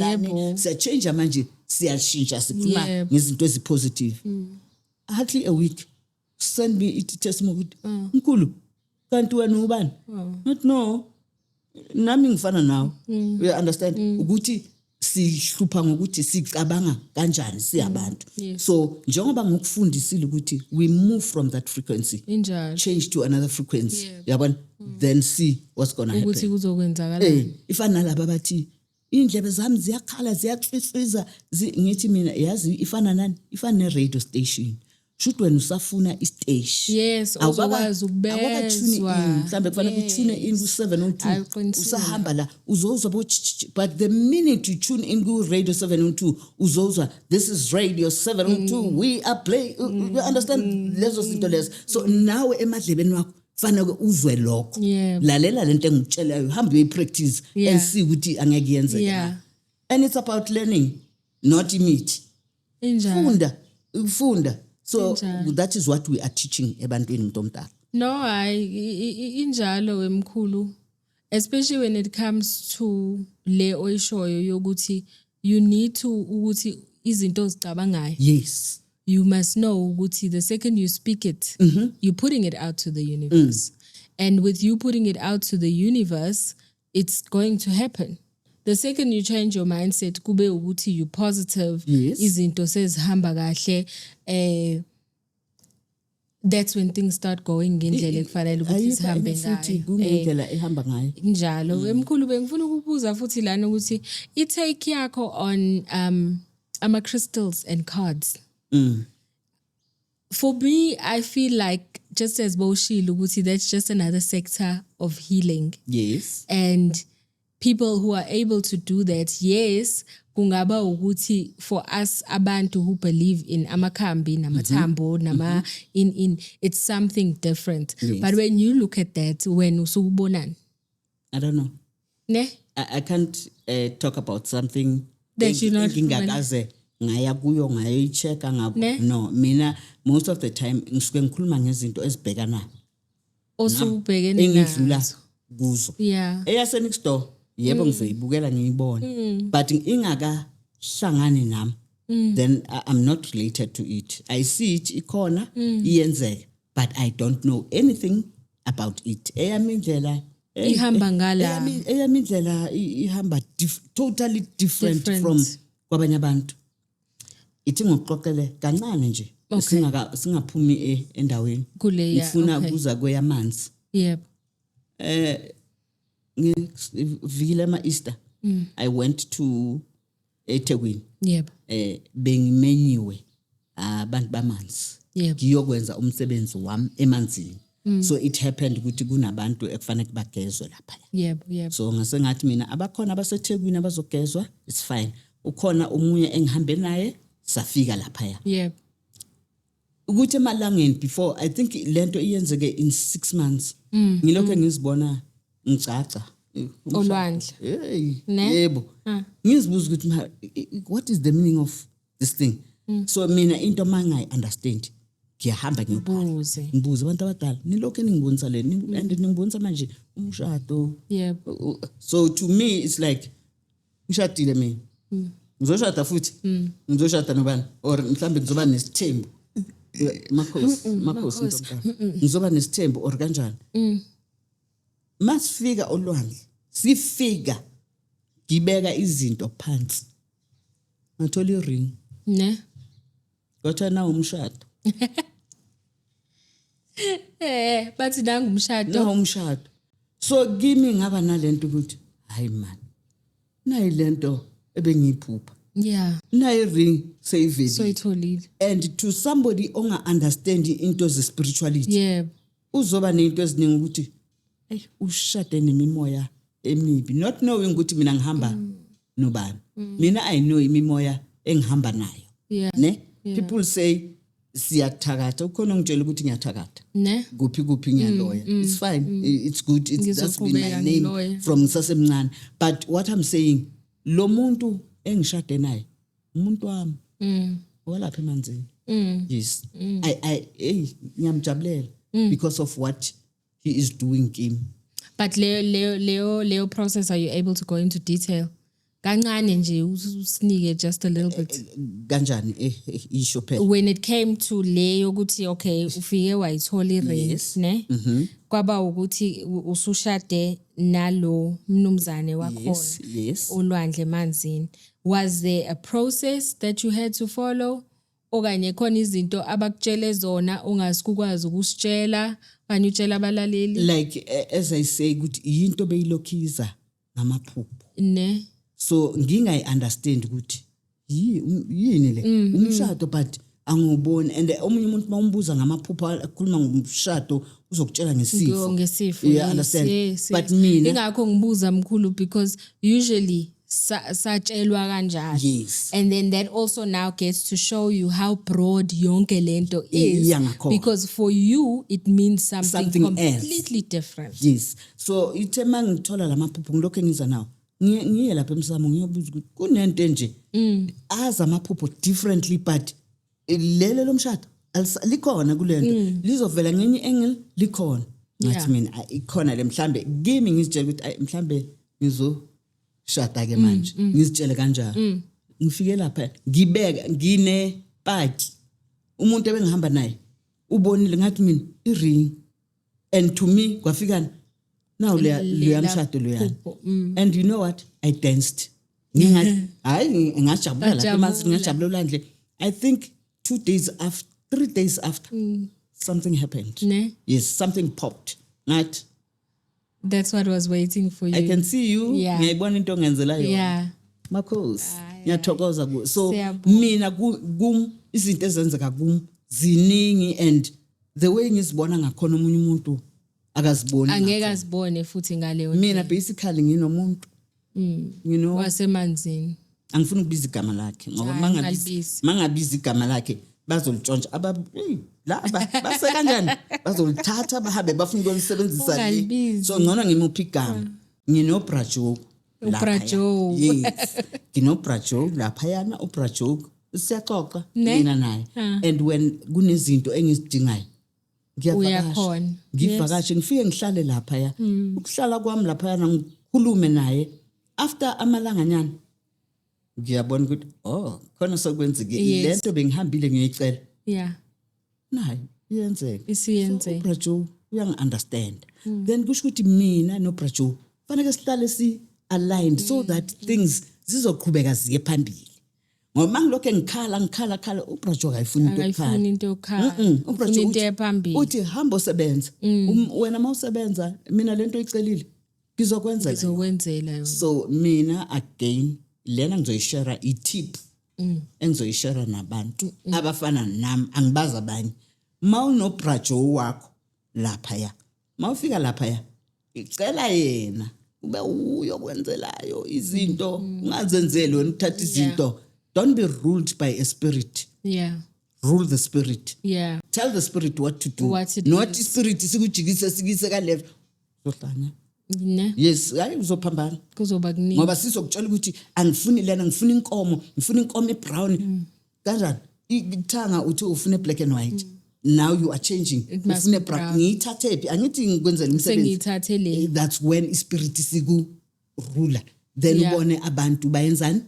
siyachange manje siyashintsha sikhuluma ngezinto ezipositive. Hardly a week send me it testimony ukuthi Nkulu kanti wena ubani? Not no. Nami ngifana nawe. You understand? Ukuthi sihlupha ngokuthi sicabanga kanjani siyabantu. So njengoba ngokufundisile ukuthi we move from that frequency, change to another frequency, yabona, then see what's going to happen. Ukuthi kuzokwenzakala. Ifana laba bathi indlebe zami ziyakhala ziyatswitswiza ngithi mina yazi ifana nani? Ifana ne radio station. Shoot when usafuna istage. Yes, uzokwazi ukubezwa. Mhlambe kufanele utune in ku 702. Usahamba la uzozwa but the minute you tune in ku radio 702 uzozwa this is radio 702 we are play you understand lezo zinto lezo. So nawe emadlebeni wakho fanele uzwe lokho. Lalela lento engikutshelayo hamba uyipractice and see ukuthi angeke yenzeke. And it's about learning, not image. Funda. So that is what we are teaching ebantwini mntomdala. No, injalo emkhulu, especially when it comes to le oyishoyo yokuthi you need to ukuthi izinto ozicabangayo. Yes. You must know ukuthi the second you speak it, you're putting it out to the universe. And with you putting it out to the universe, it's going to happen. The second you change your mindset, kube ukuthi you positive, izinto sezihamba kahle, that's when things start going ngendlela ekufanele ukuthi sihambe ngayo. Njalo emkhulu bengifuna ukubuza futhi lana ukuthi i-take yakho on ama crystals and cards. For me, I feel like just as Boshilo ukuthi that's just another sector of healing. Yes. And people who are able to do that, yes, kungaba ukuthi for us abantu who believe in amakhambi namathambo nama in it's something different. But when you look at that, when usubonani? I don't know. Ne? I can't talk about something that you not ngingakaze ngaya kuyo ngayichecka ngabo. No, mina most of the time ngisuke ngikhuluma ngezinto ezibhekana osubhekene nazo kuzo. Yeah. Eyase next door yebo ngizoyibukela ngiyibona but ingaka hlangane nami then I'm not related to it. I see it ikhona iyenzeka but I don't know anything about it. Eyami indlela ihamba ngala. Eyami indlela ihamba totally different from kwabanye abantu. Ithi ngokuxoxele kancane nje singaphumi endaweni. Ngifuna ukuza kweyamanzi. Yep. Vile Easter, I went to eThekwini. Yep. Bengimenyiwe abantu bamanzi. Yep. Ngiyokwenza umsebenzi wami emanzini. So it happened ukuthi kunabantu ekufanele bagezwe lapha. Yep. So ngasengathi mina abakhona abaseThekwini abazogezwa, it's fine. Ukhona umunye engihambe naye safika lapha. Yep. Ukuthi emalangeni before I think lento iyenzeke in 6 months. Ngilokho ngizibona ngicaca olwandle yebo ngizibuza ukuthi what is the meaning of this thing. So mina into mangayi understand ngiyahamba ngibuze abantu abadala nilokho ningibonisa le and ningibonisa manje umshado. Yebo. So to me it's like ngishadile mina ngizoshada futhi ngizoshada nobani or mhlambe ngizoba nesithembu makhosi ngizoba nesithembu or kanjani. Masifika olwandle sifika ngibeka izinto phansi ngathola iring ne kodwa na umshado bathi nanga umshado. So kimi ngaba nalento ukuthi hayi man nayi lento ebengiyiphupha. Nayi ring sayiveli so itholile and to somebody onga understand into ze spirituality. Uzoba nento eziningi ukuthi ushade nemimoya emibi not knowing ukuthi mina ngihamba nobani. Mina I know imimoya engihamba nayo. Ne people say siyathakatha ukhona ngitshela ukuthi ngiyathakatha ne kuphi ngiyaloya it's fine it's good that's been my name ngiloya. from sasemncane but what I'm saying lo muntu engishade naye umuntu wami walapha emanzini yes I ngiyamjabulela because of what he is doing Kim. But Leo process, are you able to go into detail? Kancane nje usinike just a little bit. Kanjani isho phela. When it came to Leo ukuthi okay ufike wayithola i-rent ne kwaba ukuthi usushade nalo mnumzane wakhona yes olwandle emanzini. Was there a process that you had to follow? Okanye khona izinto abakutshele zona ungasikwazi ukusitshela kanye utshela abalaleli like as I say ukuthi into beyilokhiza ngamaphupho ne so ngingayi understand ukuthi yini le umshado but anguboni and omunye umuntu mawumbuza ngamaphupho akhuluma ngomshado uzokutshela ngesifo yes, understand yes. But mina ingakho ngibuza mkhulu because usually satshelwa kanjalo yes and then that also now gets to show you how broad yonke lento is because for you it means something completely different. Yes, so ithe mangithola lamaphupho ngilokho engiza nawo ngiye lapha emsamo ngiyobuza ukuthi kunento nje aza amaphupho differently but lele lomshado likhona kulento lizovela ngenye angle likhona ngathi mina ikhona le mhlambe kimi ngizitshela ukuthi mhlambe shada ke manje ngizitshele kanjani ngifike lapha ngibeka ngine paki umuntu ebengihamba naye ubonile ngathi mina iring and to me kwafikana now le mshado lo yana and you know what I danced ngingathi hayi ngajabula lapha manje ngajabula landle I think 3 days after something happened yes something popped not. That's what was waiting for you. I can see you. Ngiyayibona into ongenzela yona. Yeah. Makhosi. Ngiyathokoza ku. So mina izinto ezenzeka ziningi and the way ngizibona ngakhona umunye umuntu akaziboni. Angeke azibone futhi ngaleyo. Mina basically nginomuntu. You know. Wasemanzini. Angifuni ukubiza igama lakhe ngoba mangabiza igama lakhe bazolitshontsha laba base kanjani bazolithatha bahambe bafuna ukulisebenzisa so ngcono ngimuphi igama nginobrajo yes nginobrajo lapha yana ubrajo siyaxoxa mina naye and when kunezinto engizidingayo ngiyavakasha ngivakashe ngifike ngihlale lapha ukuhlala kwami lapha yana ngikhulume naye after amalanganyana ngiyabona ukuthi khona sokwenzeke lento bengihambile ngiyicela nayi iyenzeka isiyenzeka Brajo uyangi-understand then kusho ukuthi mina noBrajo fanele sihlale si-aligned so that things zizoqhubeka ziye phambili ngoba mangilokho ngikhala uBrajo akayifuni into yokhala ufuna into ephambili uthi hamba usebenza wena mawusebenza mina lento icelile ngizokwenzela yona so mina again lena ngizoyishare i-tip engizoyishare nabantu abafana nami angibazi abanye mawunoBrajo wakho lapha mawufika lapha icela yena ube uyokwenzelayo izinto ungazenzeli wena uthatha izinto don't be ruled by a spirit rule the spirit tell the spirit what to do not spirit sikujikise sikise ka left sohlanya yes hayi uzophambana kuzoba kuningi ngoba sizokutshela ukuthi angifuni lena ngifuna inkomo ebrown kanjani ithanga uthi ufuna black and white now you are changing ufuna brown ngiyithathe phi angithi ngikwenzela umsebenzi sengithathe le that's when spirit siku ruler then ubone abantu bayenzani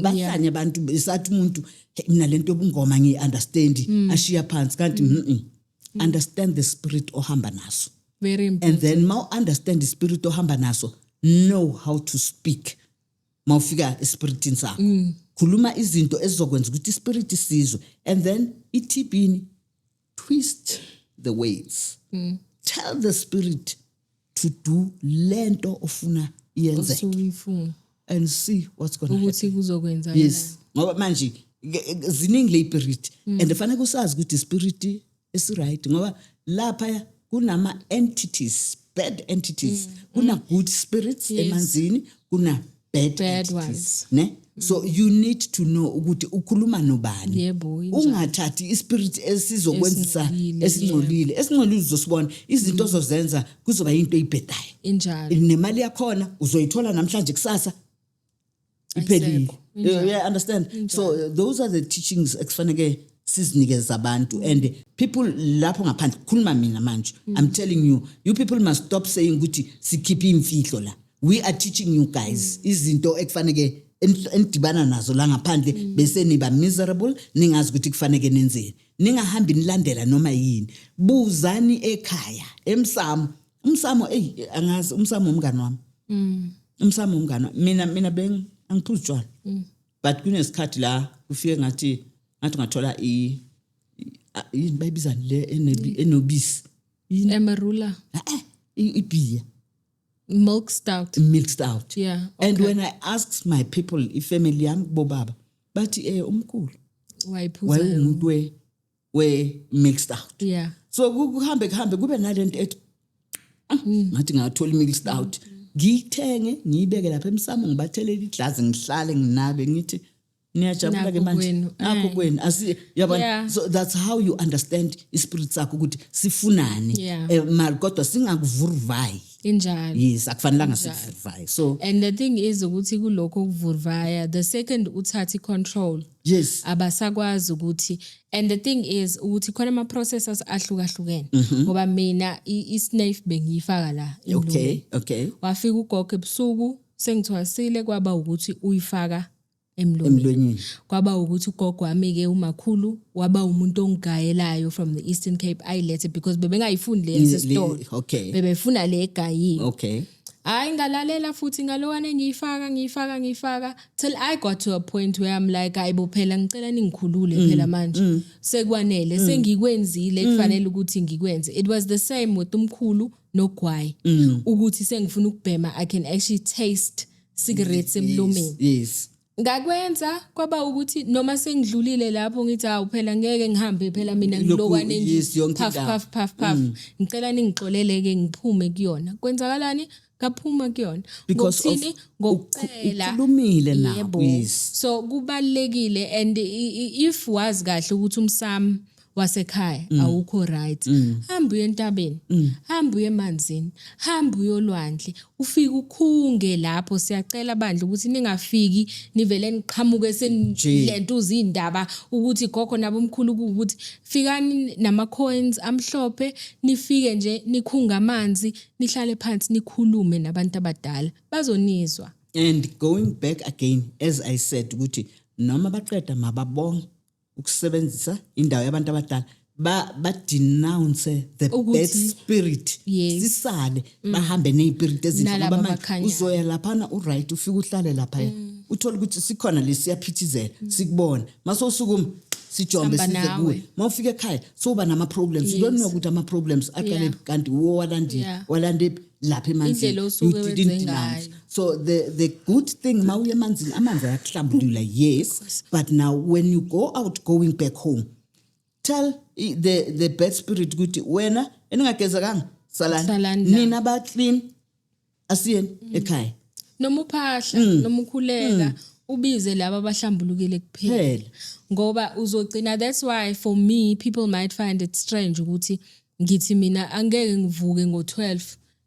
bahlanya abantu besathi umuntu mina lento obungoma ngiunderstand ashiya phansi kanti understand the spirit ohamba naso. Very important. And then mau understand the spirit ohamba naso, know how to speak. Mawufika espiritin sakho. Khuluma izinto ezizokwenza ukuthi ispirit isizwe, and then itibini twist the ways. Tell the spirit to do lento ofuna yenzeke. And see what's going to happen. Kuzokwenza yes. Ngoba manje ziningi le spirit and fanele kusazi ukuthi spirit is right ngoba lapha kunama entities, bad entities. Kuna good spirits emanzini, kuna bad entities, ones. Ne? So you need to know ukuthi ukhuluma nobani. Yebo, injalo. Ungathathi ispirit esizokwenzisa Esingcolile, esingcolile. Esingcolile uzosibona izinto ozozenza kuzoba into eyibhedayo. Injalo. Nemali yakhona uzoyithola namhlanje kusasa. Iphelile. You understand? So those are the teachings ekufanele sizinikeza abantu, and people lapho ngaphandle khuluma mina manje. I'm telling you people must stop saying ukuthi sikhiphe imfihlo la. We are teaching you guys izinto ekufanele endibana nazo la ngaphandle bese niba miserable, ningazi ukuthi kufanele nenzeni. Ningahambi nilandela noma yini. Buzani ekhaya, emsamo. Umsamo angazi umsamo umngani wami. Umsamo umngani wami. Mina angiphuzi utshwala. But kunesikhathi la kufike ngathi ngathola yini bayibizani le enobisi. Emarula. Ibiya. Milk stout. Yeah. Okay. And when I asked my people, ifamily yami bobaba, bathi umkhulu. Wayiphuza. Umuntu we milk stout. Yeah. So kuhambe kube nalento ethi ngathi ngathola milk stout. Ngithenge ngiyibeke lapha emsamo ngibathelela iglass ngihlale nginabe ngithi niyajabula ke manje nakho kweni yabona. So that's how you understand ispirit sakho ukuthi sifunani mal kodwa singakuvurvayi. Injalo. Yes, akufanelanga sikuvurvayi. So and the thing is ukuthi kulokho kuvurvaya, the second uthathi control. Yes. Abasakwazi ukuthi, and the thing is ukuthi khona ama processors ahlukahlukene ngoba mina isnafe bengiyifaka la emlomeni. Okay. Wafika ugogo ebusuku sengithwasile kwaba ukuthi uyifaka emlomeni. Kwaba ukuthi ugogo wami ke umakhulu waba umuntu ongayelayo from the Eastern Cape ayilethe because bebengayifundi le yasestore. Okay. Bebefuna le egayiwe. Okay. Hayi ngalalela futhi ngalowane ngiyifaka till I got to a point where I'm like ayibo phela ngicela ningikhulule phela manje sekwanele sengikwenzile kufanele ukuthi ngikwenze. It was the same with umkhulu nogwayi ukuthi sengifuna ukubhema I can actually taste cigarettes emlomeni. Yes. Ngakwenza kwaba ukuthi noma sengidlulile lapho ngithi awu phela ngeke ngihambe phela mina ngilokwane puff ngicela ningixoleleke ngiphume kuyona. Kwenzakalani? Kaphuma kuyona ngokuthini ngokucela ukhulumile nawe. So kubalekile, and if wazi kahle ukuthi umsamo wasekhaya awukho right, hamba uye entabeni, hamba uye emanzini, hamba uye olwandle, ufike ukhunge lapho. Siyacela bandla ukuthi ningafiki nivele niqhamuke senlentuza indaba ukuthi gogo nabo umkhulu ukuthi fikani nama coins amhlophe, nifike nje nikhunga amanzi, nihlale phansi nikhulume nabantu abadala bazonizwa. And going back again, as I said ukuthi noma baqeda mababonga ukusebenzisa indawo yabantu abadala ba denounce the bad spirit. Sisale bahambe nezispirit ezinhle ngoba manje uzoya lapha uright ufika uhlale lapha uthola ukuthi sikhona lesiyaphithizela sikubona mase usukuma sijombe size kuwe mawufika ekhaya soba nama problems. You don't know ukuthi ama problems aqale kanti walande lapha emanzini you didn't denounce. So the good thing mawuye emanzini amanzi ayahlambulula, yes, but now when you go out going back home tell the bad spirit ukuthi wena eningagezekanga salanda nina ba clean asiyeni ekhaya noma uphahla noma ukhuleka ubize laba abahlambulukile kuphela ngoba uzogcina. That's why for me people might find it strange ukuthi ngithi mina angeke ngivuke ngo12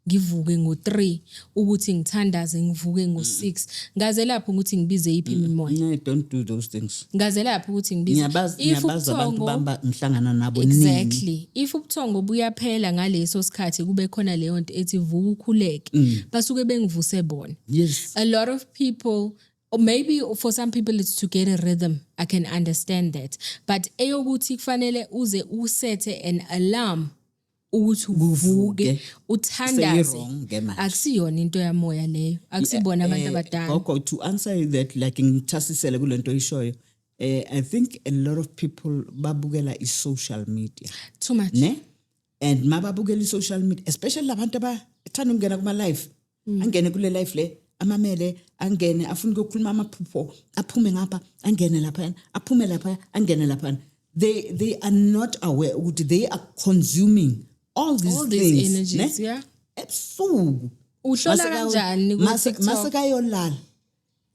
ngivuke ngo3 ukuthi ngithandaze ngivuke ngo6 ngaze lapho ukuthi ngibize iphi imimoya. I don't do those things. Ngaze lapho ukuthi ngibize ngiyabaza abantu bamba ngihlangana nabo exactly. If ubuthongo buyaphela ngaleso sikhathi kube khona leyo nto ethi vuka ukhuleke basuke bengivuse bona. Yes. A lot of people, or maybe for some people it's to get a rhythm, I can understand that, but eyokuthi kufanele uze usethe an alarm ukuthi uvuke uthandaze akusiyona into yamoya leyo, akusibona abantu abadala. Okay, to answer that like ngithasisele kulento ishoyo, I think a lot of people babukela social media too much, ne? And mababukela social media, especially labantu abathanda ukungena kuma live, angene kule live le amamele angene afuna ukukhuluma amaphupho aphume ngapha angene lapha aphume lapha angene lapha. They are not aware ukuthi they are consuming all these things, energies, yeah. Ebusuku uhlola kanjani ukuthi maseka yolala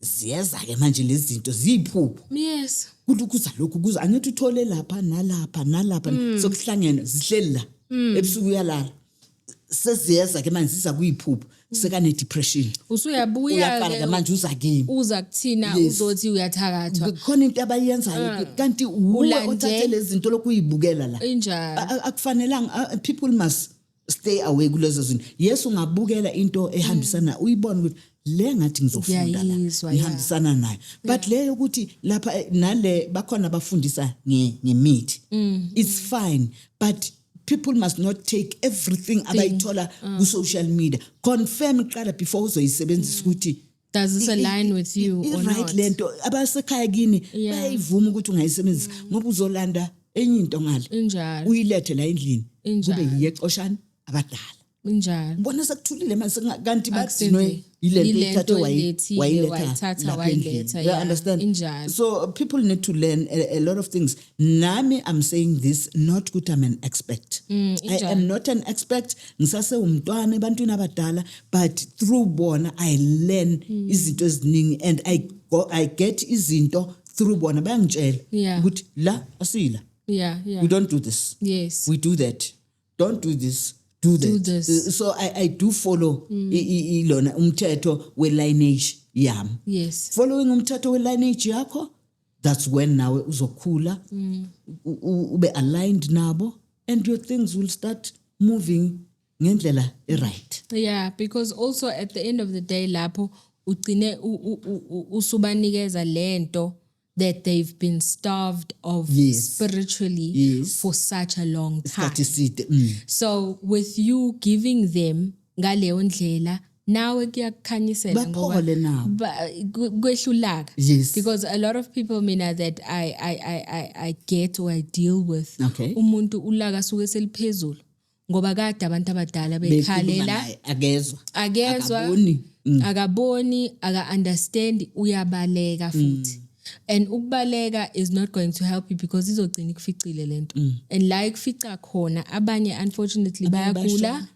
ziyeza ke manje lezi zinto ziyiphupho Yes. kuthi kuza lokhu kuza angithi uthole lapha nalapha sokuhlangene zihleli la ebusuku uyalala seziyeza ke manje siza kuyiphupho sekane depression Usuyabuya uyaqala ke manje uza kimi uza kuthina uzothi uyathakathwa. khona into abayenzayo kanti uwe othathe lezi zinto lokuyibukela la Injalo. akufanelanga people must stay away kulezo zinto yes ungabukela into ehambisana uyibona ukuthi le ngathi ngizofunda la ngihambisana nayo but le ukuthi lapha nale bakhona abafundisa ngemithi it's fine but people must not take everything abayithola ku social media confirm iqala before uzoyisebenzisa ukuthi does this align with you or right not? lento abasekhaya kini bayivuma ukuthi ungayisebenzisa ngoba uzolanda enye into ngale Injalo. uyilethe la endlini kube yiye xoshana abadala Injalo. bona sekuthulile manje kanti bathi Akusenze. no ilento Ilento ithathe wayithatha wayiletha, you yeah. understand Injalo. so people need to learn a lot of things nami I'm saying this not good I'm an expert I am not an expert ngisase umntwana ebantwini abadala but through bona I learn izinto eziningi and I get izinto through bona bayangitshela Yeah. ukuthi la asila Yeah. we don't do this Yes. we do that don't do this do that this. So I do follow ilona umthetho we lineage yami Yes. following umthetho we lineage yakho that's when nawe uzokhula ube aligned nabo and your things will start moving ngendlela right. Yeah, because also at the end of the day lapho ugcine usubanikeza lento that they've been starved of spiritually for such a long time. So with you giving them ngaleyo ndlela nawe kuyakukhanyisela ngoba kwehlulaka because a lot of people mina that I get or I deal with umuntu ulaka suke seliphezulu ngoba kade abantu abadala bekhalela akezwa akaboni aka-understand uyabaleka futhi and ukubaleka is not going to help you because izogcina ikuficile lento and la ikufica khona abanye unfortunately bayagula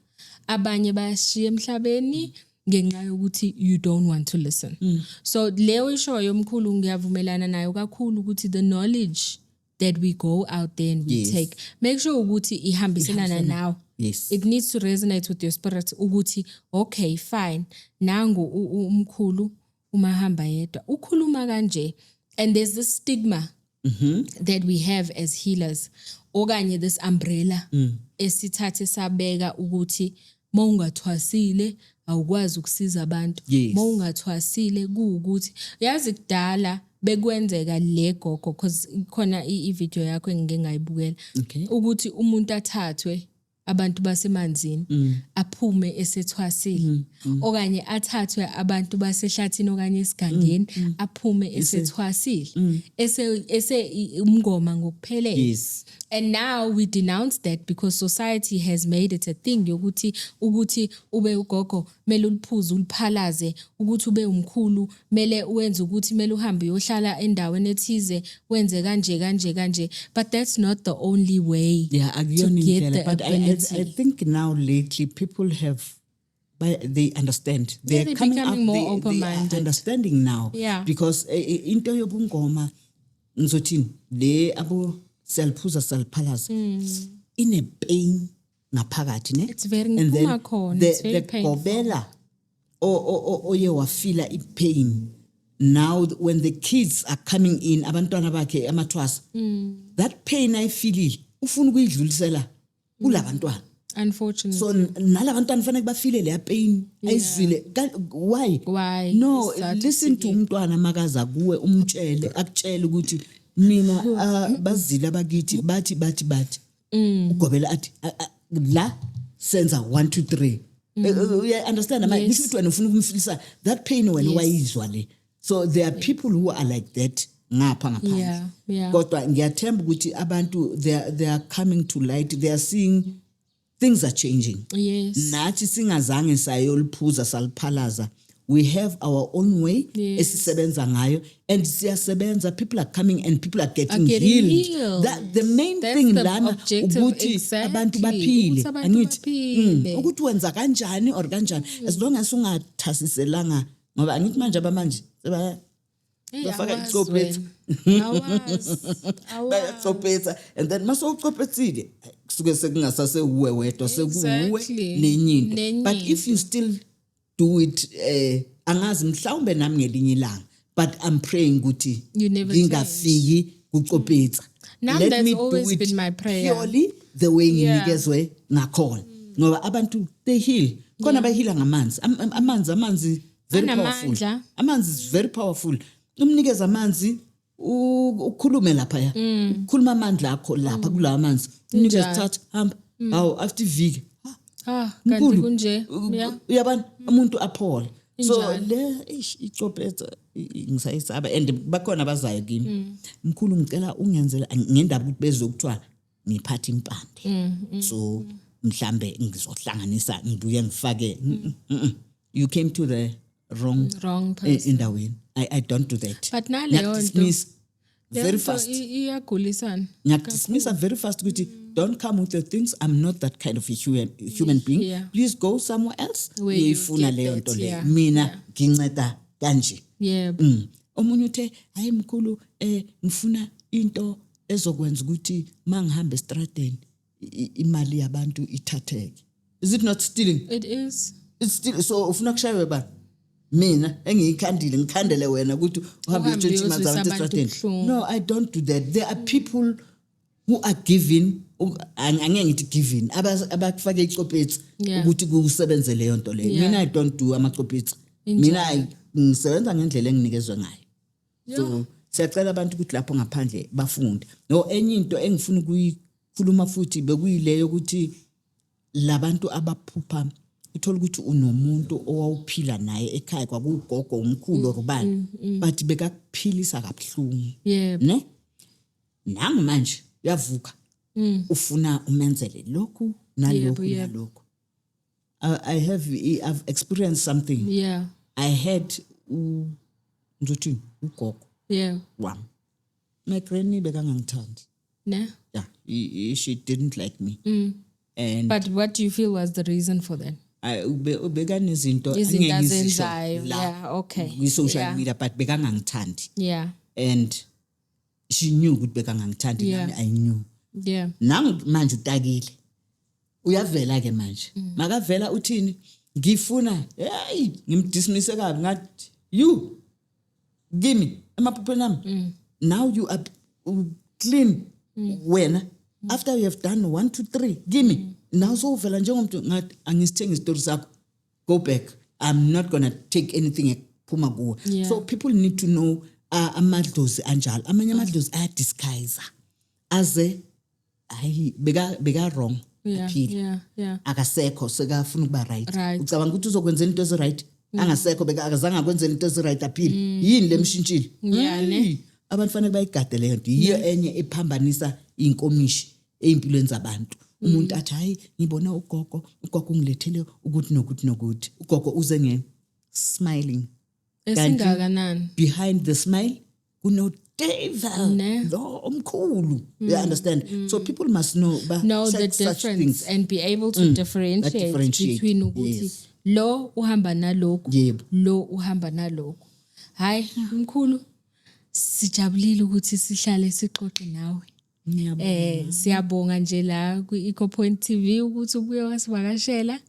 abanye bayashiya emhlabeni ngenxa yokuthi you don't want to listen so leyo isho yomkhulu ngiyavumelana nayo kakhulu ukuthi the knowledge that we go out there and we take make sure ukuthi ihambiselana nawe. It needs to resonate with your spirit ukuthi okay fine nangu umkhulu umahamba yedwa ukhuluma kanje and there's this stigma that we have as healers okanye this umbrella esithathe sabeka ukuthi mawungathwasile awukwazi ukusiza abantu mawungathwasile kuukuthi yazi kudala bekwenzeka le gogo because khona i-video yakho engike ngayibukela ukuthi umuntu athathwe abantu basemanzini aphume esethwasile okanye athathwe abantu basehlathini okanye esigangeni aphume esethwasile ese umngoma ngokuphelele and now we denounce that because society has made it a thing ukuthi ube ugogo mele uliphuze uliphalaze ukuthi ube umkhulu mele uwenze ukuthi mele uhambe uyohlala endaweni ethize wenze kanje but that's not the only way to get the ability. I think now lately people have they understand they're coming becoming up, more open-minded. they are understanding now because into yobungoma ngizothini le abo seliphuza saliphalaza ine pain ngaphakathi ne it's very nguma khona it's very painful gobela oye wafila ipain now when the kids are coming in abantwana bakhe amathwasa that pain ayifilile ufuna ukuyidlulisela kulabantwana unfortunately so nalabantwana fanele bafile le pain ayizwile why no listen to umntwana makaza kuwe umtshele akutshela ukuthi mina bazile abakithi bathi ugobela athi la senza 1 2 3 you understand ama ngisho ukuthi wena ufuna ukumfilisa that pain wena wayizwa le so there are people who are like that ngapha ngaphandle kodwa ngiyathemba ukuthi abantu they are coming to light they are seeing things are changing nathi singazange sayoliphuza saliphalaza we have our own way esisebenza ngayo and siyasebenza people are coming and people are getting healed. That the main thing lana ukuthi abantu baphile angithi ukuthi wenza kanjani or kanjani as long as ungathasiselanga ngoba angithi manje abamanje seba bafaka awazi icopetha wena. bayacopetha and then masowucopethile kusuke sekungasase uwe wedwa sekuwe Exactly. nenyinto but if you still do it angazi mhlawumbe nami ngelinye ilanga but I'm praying ukuthi You never ngingafiki kucopetha. Now Let that's me do always it been my prayer. purely the way Yeah. nginikezwe ngakhona ngoba abantu they heal khona bahila ngamanzi amanzi very powerful. Anamandla. Amanzi is very powerful. Umnikeza amanzi ukhulume lapha ya. Ukhuluma amandla akho lapha kulawa amanzi. Umnikeza thatha hamba. Hawu after iviki. Kanti kunje. Yeah. Uyabona umuntu aphole. So Injalo. le icopetha ngisayisaba and bakhona abazayo kimi. Mkhulu ngicela ungenzela ngendaba ukuthi bezokuthiwa ngiphatha impande. So mhlambe ngizohlanganisa ngibuye ngifake you came to the wrong person. endaweni. I don't do that. But naleyo nto Dismiss very fast. iyagulisana. Dismiss very fast ukuthi don't come with your things. I'm not that kind of a human being. Yeah. Please go somewhere else. Where you Uyifuna get leyo that, nto leyo. yeah. Mina nginceda kanje. Yeah. Omunye uthe hayi mkhulu ngifuna into ezokwenza ukuthi mangihamba estradeni imali yabantu ithatheke. Is it not stealing? It is. It's still so ufuna kushaywe ba mina engiyikhandile ngikhandele wena ukuthi uhambe Uhambe u20 months uyozwisa abantu abantu estradeni. ubuhlungu. No, I don't do that. There are people who are giving angeke ngithi giving abakufake icopetha Yeah. ukuthi kusebenze leyo nto leyo. Yeah. Mina I don't do amacopetha. Mina ngisebenza ngendlela enginikezwe ngayo. So siyacela abantu ukuthi lapho ngaphandle bafunde. No enye into engifuna ukuyikhuluma futhi bekuyileyo ukuthi labantu abaphupha uthola ukuthi unomuntu owawuphila naye ekhaya kwakugogo umkhulu rubani but bekakuphilisa kabuhlungu. Yeah. Ne? Nami manje uyavuka. Ufuna umenzele lokhu nalokhu. I've experienced something. Yeah. I had ngizothi ugogo Yeah. wami. My granny bekangangithandi. Ne? Yeah, she didn't like me. And But what do you feel was the reason for that? bekanezinto Izinto azenzayo. Yeah, okay. Social Yeah. media but bekangangithandi. Yeah. And she knew ukuthi bekangangithandi Yeah. nami I knew. Yeah. Nangu manje utakile. Uyavela ke manje. Makavela uthini? Ngifuna hey ngimdismisse kabi ngathi you give me emaphupheni nami. Now you are clean wena after you have done 1 2 3 give me. Now so uvela njengomuntu ngathi angisithenga istory sakho. Go back. I'm not going to take anything ephuma kuwe. Yeah. So people need to know amadlozi anjalo. Amanye amadlozi ayadisguise. Aze hayi beka wrong. Yeah. Aphila. Yeah. Akasekho sekafuna ukuba right. Right. Ucabanga ukuthi uzokwenza into ezi right angasekho akazange akwenze into ezi right aphila. Yini lemshintshile? Yeah, ne? Abantu fanele bayigade leyo nto. Yiyo enye ephambanisa inkomishi empilweni zabantu. Umuntu athi hayi ngibona ugogo ungilethele ukuthi nokuthi. Ugogo uze smiling. Esingakanani? Behind the smile kuno devil. Ne? Lo omkhulu. You understand? So people must know The difference and be able to differentiate between ukuthi Yes. lo uhamba nalokho, Yebo. lo uhamba nalokho. Hayi mkhulu sijabulile ukuthi sihlale sixoxe nawe. Siyabonga nje la ku Point TV ukuthi ubuye wasivakashela.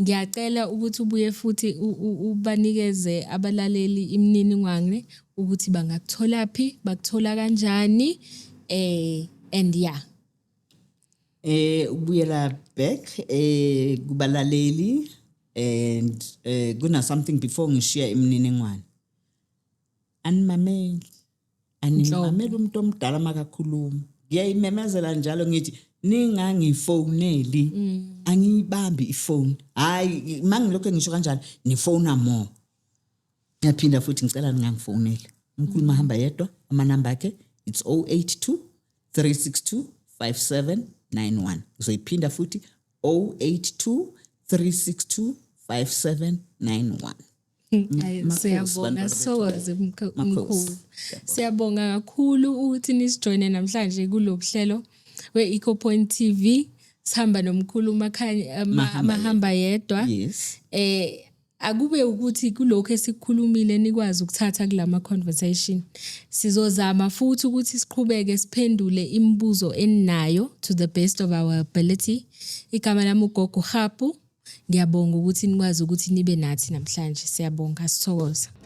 Ngiyacela ukuthi ubuye futhi ubanikeze abalaleli imininingwane ukuthi bangakuthola phi, bakuthola kanjani and yeah. Ubuyela back kubalaleli and kuna something before ngishare imininingwane. Animameli umuntu omdala makakhuluma. Ngiyayimemezela njalo ngithi ningangifoneli angiyibambi ifone. Hayi mangilokho ngisho kanjalo nifona more. Ngiyaphinda futhi ngicela ningangifoneli. Umkhuluma hamba yedwa amanamba akhe it's 082 362 5791. Uzoyiphinda futhi 082 362 5791. Siyabonga soze mkhulu. Siyabonga kakhulu ukuthi nisijoine namhlanje kulobuhlelo we-Point TV. Sihamba nomkhulu mahamba yedwa. Yes. akube ukuthi kulokho esikhulumile nikwazi ukuthatha kulama conversation. Sizozama futhi ukuthi siqhubeke siphendule imibuzo eninayo to the best of our ability. Igama lami uGogo Hapu. Ngiyabonga ukuthi nikwazi ukuthi nibe nathi namhlanje. Siyabonga, sithokoza.